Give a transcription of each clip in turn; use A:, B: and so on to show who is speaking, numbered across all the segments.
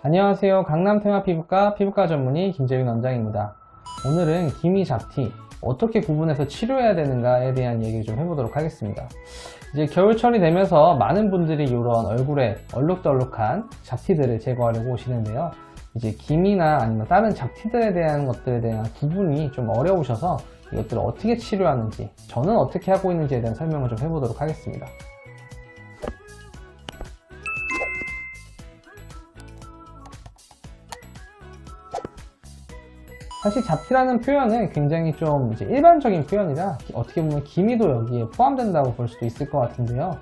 A: 안녕하세요. 강남테마피부과 피부과 전문의 김재윤 원장입니다. 오늘은 기미 잡티 어떻게 구분해서 치료해야 되는가에 대한 얘기를 좀 해보도록 하겠습니다. 이제 겨울철이 되면서 많은 분들이 이런 얼굴에 얼룩덜룩한 잡티들을 제거하려고 오시는데요. 이제 기미나 아니면 다른 잡티들에 대한 것들에 대한 구분이 좀 어려우셔서 이것들을 어떻게 치료하는지, 저는 어떻게 하고 있는지에 대한 설명을 좀 해보도록 하겠습니다. 사실 잡티라는 표현은 굉장히 좀 이제 일반적인 표현이라 어떻게 보면 기미도 여기에 포함된다고 볼 수도 있을 것 같은데요.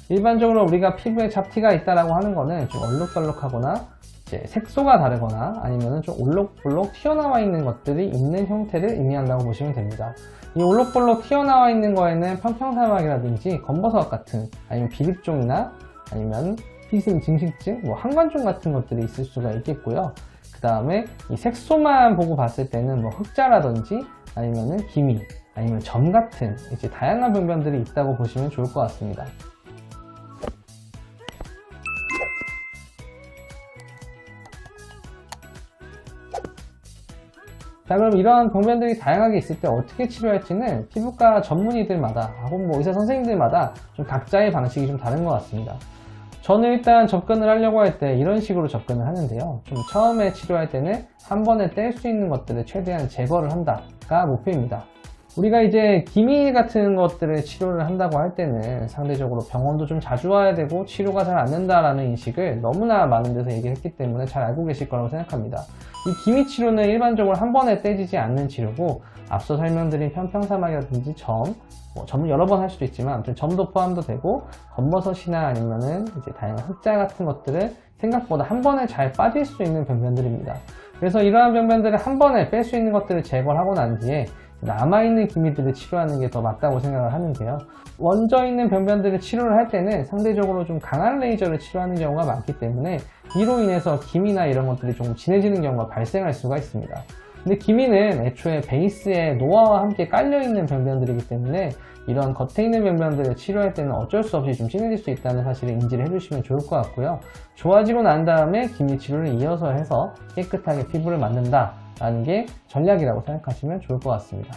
A: 일반적으로 우리가 피부에 잡티가 있다라고 하는 거는 좀 얼룩덜룩하거나 이제 색소가 다르거나 아니면은 좀 올록볼록 튀어나와 있는 것들이 있는 형태를 의미한다고 보시면 됩니다. 이 올록볼록 튀어나와 있는 거에는 편평사막이라든지 검버섯 같은 아니면 비립종이나 아니면 피승 증식증, 항관종 같은 것들이 있을 수가 있겠고요. 그 다음에 이 색소만 보고 봤을 때는 흑자라든지 아니면은 기미, 아니면 점 같은 이제 다양한 병변들이 있다고 보시면 좋을 것 같습니다. 자, 그럼 이러한 병변들이 다양하게 있을 때 어떻게 치료할지는 피부과 전문의들마다 혹은 의사 선생님들마다 좀 각자의 방식이 좀 다른 것 같습니다. 저는 일단 접근을 하려고 할 때 이런 식으로 접근을 하는데요. 좀 처음에 치료할 때는 한 번에 뗄 수 있는 것들을 최대한 제거를 한다가 목표입니다. 우리가 이제 기미 같은 것들을 치료를 한다고 할 때는 상대적으로 병원도 좀 자주 와야 되고 치료가 잘 안 된다라는 인식을 너무나 많은 데서 얘기했기 때문에 잘 알고 계실 거라고 생각합니다. 이 기미 치료는 일반적으로 한 번에 떼지지 않는 치료고, 앞서 설명드린 편평사막이라든지 점은 여러 번 할 수도 있지만 아무튼 점도 포함도 되고, 검버섯이나 아니면은 이제 다양한 흑자 같은 것들을 생각보다 한 번에 잘 빠질 수 있는 병변들입니다. 그래서 이러한 병변들을 한 번에 뺄 수 있는 것들을 제거를 하고 난 뒤에 남아있는 기미들을 치료하는 게 더 맞다고 생각을 하는데요. 원저 있는 병변들을 치료를 할 때는 상대적으로 좀 강한 레이저를 치료하는 경우가 많기 때문에 이로 인해서 기미나 이런 것들이 조금 진해지는 경우가 발생할 수가 있습니다. 근데 기미는 애초에 베이스에 노화와 함께 깔려있는 병변들이기 때문에 이런 겉에 있는 병변들을 치료할 때는 어쩔 수 없이 좀 진해질 수 있다는 사실을 인지를 해주시면 좋을 것 같고요. 좋아지고 난 다음에 기미 치료를 이어서 해서 깨끗하게 피부를 만든다 라는 게 전략이라고 생각하시면 좋을 것 같습니다.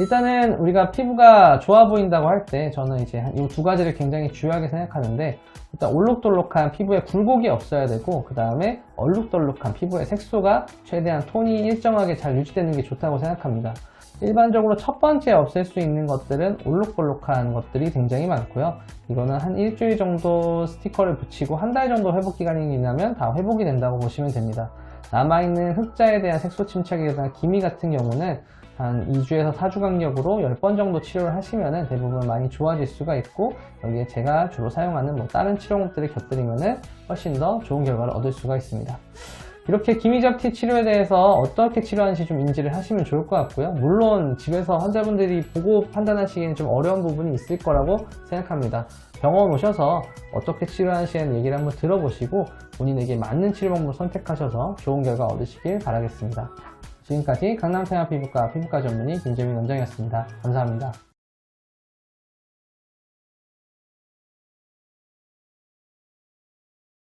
A: 일단은 우리가 피부가 좋아 보인다고 할 때 저는 이제 이 두 가지를 굉장히 중요하게 생각하는데, 일단 올록돌록한 피부에 굴곡이 없어야 되고, 그 다음에 얼룩덜룩한 피부의 색소가 최대한 톤이 일정하게 잘 유지되는 게 좋다고 생각합니다. 일반적으로 첫 번째 없앨 수 있는 것들은 올록볼록한 것들이 굉장히 많고요. 이거는 한 일주일 정도 스티커를 붙이고 한 달 정도 회복 기간이 지나면 다 회복이 된다고 보시면 됩니다. 남아있는 흑자에 대한 색소 침착이나 기미 같은 경우는 한 2주에서 4주 간격으로 10번 정도 치료를 하시면 대부분 많이 좋아질 수가 있고, 여기에 제가 주로 사용하는 다른 치료법들을 곁들이면 훨씬 더 좋은 결과를 얻을 수가 있습니다. 이렇게 기미잡티 치료에 대해서 어떻게 치료하는지 좀 인지를 하시면 좋을 것 같고요. 물론 집에서 환자분들이 보고 판단하시기에는 좀 어려운 부분이 있을 거라고 생각합니다. 병원 오셔서 어떻게 치료하시는 얘기를 한번 들어보시고 본인에게 맞는 치료 방법을 선택하셔서 좋은 결과 얻으시길 바라겠습니다. 지금까지 강남테마피부과 피부과 전문의 김재민 원장이었습니다. 감사합니다.